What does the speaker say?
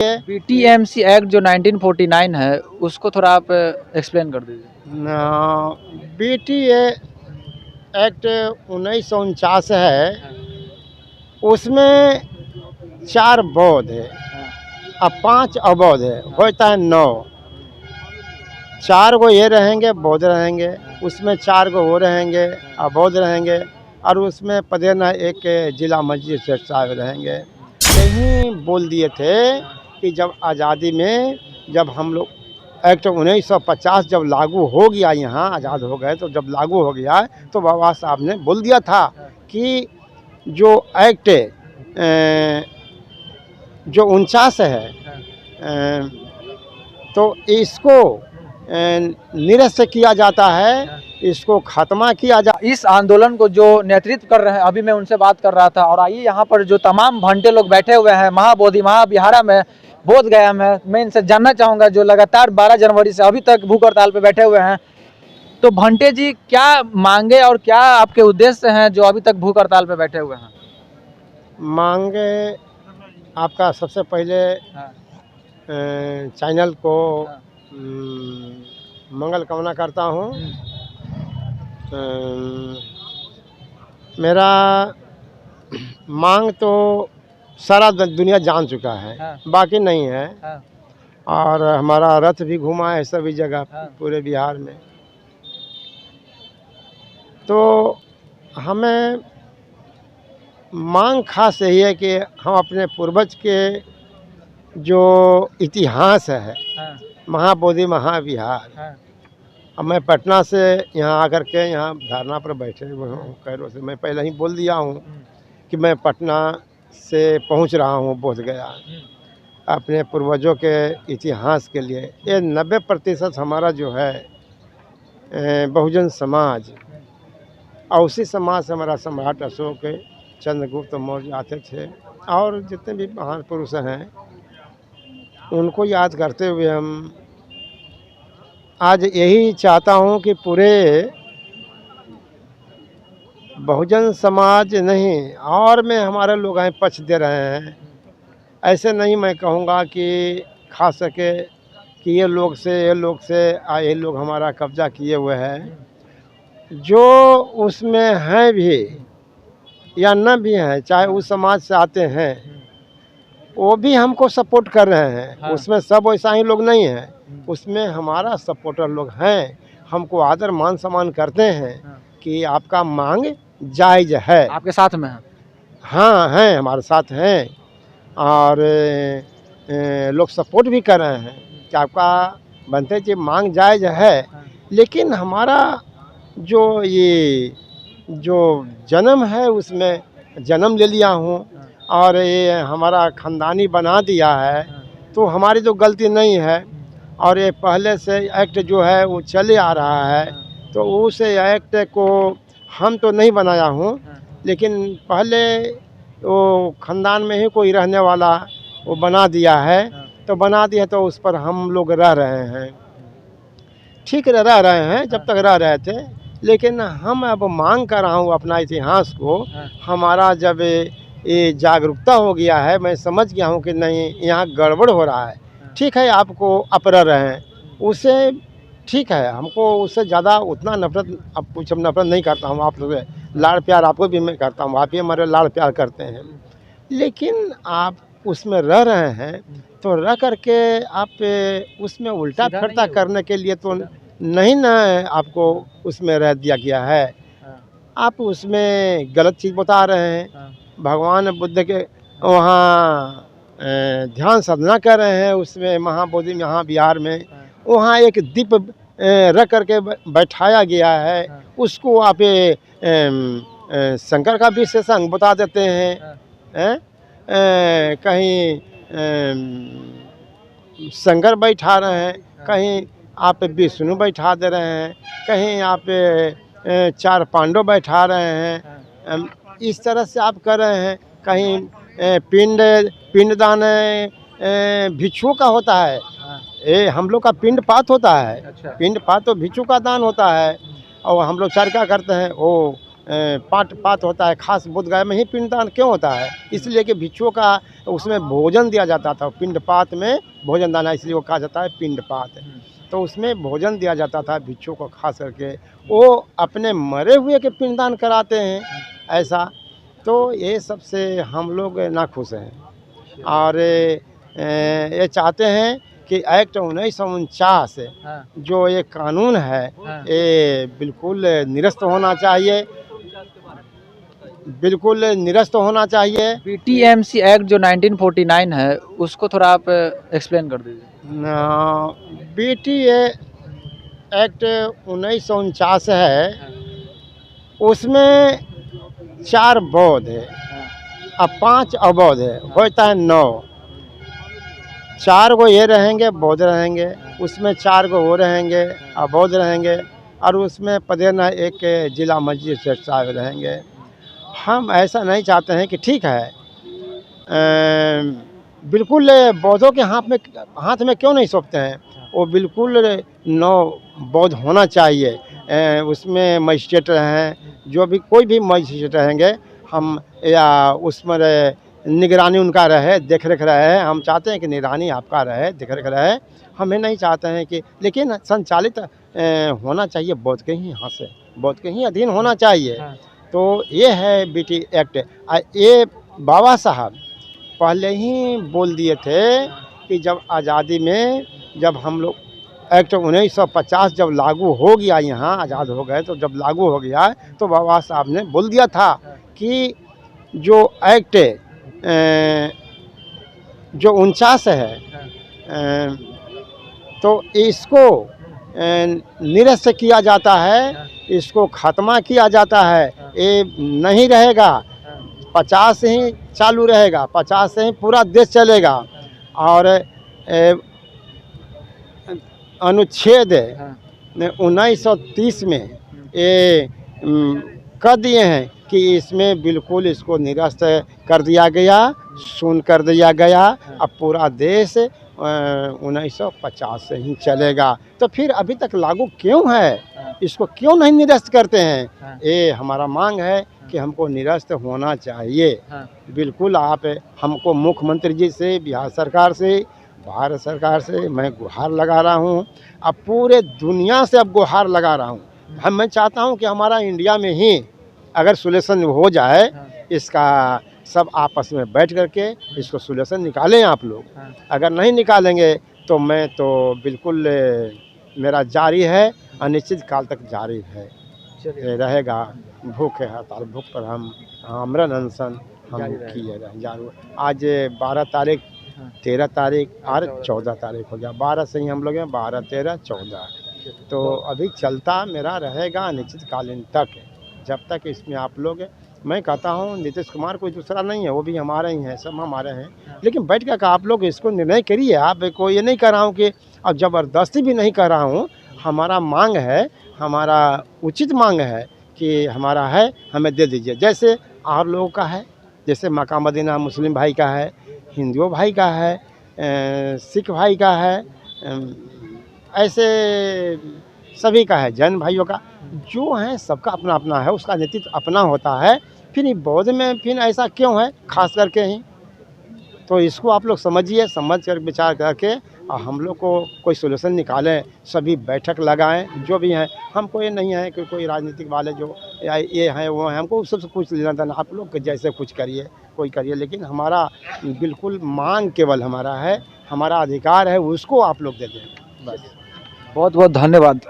BTMC act जो 1949 है उसको थोड़ा आप एक्सप्लेन कर दीजिए। बीटी एक्ट 1949 है, उसमें 4 बौद्ध है, अब 5 अबौद्ध है, होता है 9। 4 को ये रहेंगे, बौद्ध रहेंगे, उसमें 4 को वो रहेंगे, अबौद्ध रहेंगे, और उसमें पदेना एक जिला मजिस्ट्रेट साहब रहेंगे। यही बोल दिए थे कि जब आज़ादी में जब हम लोग एक्ट 1950 जब लागू हो गया, यहाँ आज़ाद हो गए, तो जब लागू हो गया तो बाबा साहब ने बोल दिया था कि जो एक्ट जो 49 है तो इसको निरस्त किया जाता है, इसको खत्मा किया जा। इस आंदोलन को जो नेतृत्व कर रहे हैं, अभी मैं उनसे बात कर रहा था, और आइए यहाँ पर जो तमाम भंटे लोग बैठे हुए हैं महाबोधि महाविहारा में, बोध गया में, मैं इनसे जानना चाहूँगा जो लगातार 12 जनवरी से अभी तक भूख हड़ताल पे बैठे हुए हैं। तो भंटे जी, क्या मांगे और क्या आपके उद्देश्य हैं जो अभी तक भूख हड़ताल पे बैठे हुए हैं? मांगे आपका सबसे पहले चैनल को मंगल कामना करता हूँ। मेरा मांग तो सारा दुनिया जान चुका है, बाकी नहीं है। और हमारा रथ भी घुमा है सभी जगह, पूरे बिहार में। तो हमें मांग खास यही है कि हम अपने पूर्वज के जो इतिहास है, महाबोधि महाविहार, अब मैं पटना से यहाँ आकर के यहाँ धरना पर बैठे हुए हूँ कैरो से। मैं पहले ही बोल दिया हूँ कि मैं पटना से पहुँच रहा हूँ बोध गया अपने पूर्वजों के इतिहास के लिए। ये 90% हमारा जो है बहुजन समाज, और उसी समाज से हमारा सम्राट अशोक, चंद्रगुप्त मौर्य आते थे, और जितने भी महान पुरुष हैं उनको याद करते हुए हम आज यही चाहता हूँ कि पूरे बहुजन समाज नहीं और में हमारे लोग हैं पक्ष दे रहे हैं। ऐसे नहीं मैं कहूँगा कि खास सके कि ये लोग ये लोग हमारा कब्जा किए हुए हैं। जो उसमें हैं भी या न भी हैं, चाहे उस समाज से आते हैं, वो भी हमको सपोर्ट कर रहे हैं। उसमें सब वैसा ही लोग नहीं हैं, उसमें हमारा सपोर्टर लोग हैं, हमको आदर मान सम्मान करते हैं कि आपका मांग जायज़ है। आपके साथ में है? हाँ, हैं, हमारे साथ हैं, और लोग सपोर्ट भी कर रहे हैं कि आपका बनते जी मांग जायज़ है। लेकिन हमारा जो ये जो जन्म है उसमें जन्म ले लिया हूँ, और ये हमारा ख़ानदानी बना दिया है, तो हमारी तो गलती नहीं है। और ये पहले से एक्ट जो है वो चले आ रहा है, तो उस एक्ट को हम तो नहीं बनाया हूँ, लेकिन पहले वो ख़ानदान में ही कोई रहने वाला वो बना दिया है, तो बना दिया तो उस पर हम लोग रह रहे हैं, ठीक रह रहे हैं जब तक रह रहे थे। लेकिन हम अब मांग कर रहा हूँ अपना इतिहास को। हमारा जब ये जागरूकता हो गया है, मैं समझ गया हूँ कि नहीं यहाँ गड़बड़ हो रहा है। ठीक है, आपको आप रह रहे हैं उससे ठीक है, हमको उससे ज़्यादा उतना नफरत अब कुछ नफरत नहीं करता हूँ। आप लोग लाड़ प्यार आपको भी मैं करता हूँ, आप ही हमारे लाड़ प्यार करते हैं। लेकिन आप उसमें रह रहे हैं तो रह करके आप उसमें उल्टा फिरता करने के लिए तो नहीं ना आपको उसमें रह दिया गया है। आप उसमें गलत चीज़ बता रहे हैं। भगवान बुद्ध के वहाँ ध्यान साधना कर रहे हैं, उसमें महाबोधि महाविहार में वहाँ एक दीप रख करके बैठाया गया है, उसको आप शंकर का भी सत्संग बता देते हैं। कहीं शंकर बैठा रहे हैं, कहीं आप विष्णु बैठा दे रहे हैं, कहीं आप 4 पांडव बैठा रहे हैं। इस तरह से आप कर रहे हैं। कहीं पिंडदान भिक्षुओं का होता है, ये हम लोग का पिंड पात होता है। अच्छा। पिंड पात तो भिक्षु का दान होता है, और हम लोग क्या करते हैं वो पात होता है। खास बोधगया में ही पिंडदान क्यों होता है? इसलिए कि भिक्षुओं का तो उसमें भोजन दिया जाता था। पिंडपात में भोजन दाना, इसलिए वो कहा जाता है पिंडपात। तो उसमें भोजन दिया जाता था भिक्षुओं को, खास करके वो अपने मरे हुए के पिंडदान कराते हैं ऐसा। तो ये सबसे हम लोग नाखुश हैं और ये चाहते हैं कि एक्ट 1949 हाँ, जो ये कानून है हाँ। ये बिल्कुल निरस्त होना चाहिए, बिल्कुल निरस्त होना चाहिए। बीटीएमसी एक्ट जो 1949 है उसको थोड़ा आप एक्सप्लेन कर दीजिए। बीटी एक्ट 1949 है, उसमें 4 बौद्ध है और 5 अबौद्ध है, होता है 9। 4 को ये रहेंगे, बौद्ध रहेंगे, उसमें 4 को वो रहेंगे, अबौद्ध रहेंगे, और उसमें पदेना एक जिला मजिस्ट्रेट साहब रहेंगे। हम ऐसा नहीं चाहते हैं कि ठीक है बिल्कुल बौद्धों के हाथ में क्यों नहीं सौंपते हैं, वो बिल्कुल 9 बौद्ध होना चाहिए। उसमें मजिस्ट्रेट हैं, जो भी कोई भी मजिस्ट्रेट रहेंगे, हम या उसमें निगरानी उनका रहे, देख रेख रहे। हम चाहते हैं कि निगरानी आपका रहे, देख रेख रहे। हमें नहीं चाहते हैं कि, लेकिन संचालित होना चाहिए बौद्ध के ही हाथ से, बौद्ध के ही अधीन होना चाहिए। तो ये है बीटी एक्ट। ये बाबा साहब पहले ही बोल दिए थे कि जब आज़ादी में, जब हम लोग एक्ट 1950 जब लागू हो गया, यहाँ आज़ाद हो गए, तो जब लागू हो गया तो बाबा साहब ने बोल दिया था कि जो एक्ट जो 49 है तो इसको निरस्त किया जाता है, इसको ख़त्मा किया जाता है, ये नहीं रहेगा। 50 से ही चालू रहेगा, 50 से ही पूरा देश चलेगा। और अनुच्छेद 1930 में ये कर दिए हैं कि इसमें बिल्कुल इसको निरस्त कर दिया गया, शून्य कर दिया गया। अब पूरा देश 1950 से ही चलेगा। तो फिर अभी तक लागू क्यों है, इसको क्यों नहीं निरस्त करते हैं? ये हमारा मांग है कि हमको निरस्त होना चाहिए। बिल्कुल आप हमको मुख्यमंत्री जी से, बिहार सरकार से, भारत सरकार से मैं गुहार लगा रहा हूँ, अब पूरे दुनिया से अब गुहार लगा रहा हूँ। मैं चाहता हूँ कि हमारा इंडिया में ही अगर सोल्यूशन हो जाए इसका, सब आपस में बैठ करके इसको सोल्यूशन निकालें आप लोग। अगर नहीं निकालेंगे तो मैं तो बिल्कुल मेरा जारी है, अनिश्चित काल तक जारी है रहेगा। भूख है हड़ताल, भूख पर हम आमरण अनशन हम किए रहे। आज 12 तारीख, 13 तारीख और 14 तारीख हो गया। 12 से ही हम लोग हैं, 12, 13, 14। तो अभी चलता मेरा रहेगा अनिश्चितकालीन तक, जब तक इसमें आप लोग, मैं कहता हूँ नीतीश कुमार कोई दूसरा नहीं है, वो भी हमारे ही हैं, सब हमारे हैं। लेकिन बैठ कर आप लोग इसको निर्णय करिए। आप को ये नहीं कर रहा हूँ कि अब ज़बरदस्ती भी नहीं कर रहा हूँ। हमारा मांग है, हमारा उचित मांग है कि हमारा है, हमें दे दीजिए। जैसे और लोगों का है, जैसे मक्का मदीना मुस्लिम भाई का है, हिंदुओं भाई का है, सिख भाई का है, ऐसे सभी का है, जैन भाइयों का, जो है सबका अपना अपना है, उसका नेतृत्व अपना होता है। फिर ये बौद्ध में फिर ऐसा क्यों है, खास करके ही? तो इसको आप लोग समझिए, समझ कर विचार करके और हम लोग को कोई सोल्यूशन निकालें, सभी बैठक लगाएं। जो भी हैं, हमको ये नहीं है कि कोई राजनीतिक वाले जो ये हैं वो हैं, हमको सबसे कुछ लेना देना। आप लोग जैसे कुछ करिए, कोई करिए, लेकिन हमारा बिल्कुल मांग केवल हमारा है, हमारा अधिकार है, उसको आप लोग दे दें बस। बहुत बहुत धन्यवाद।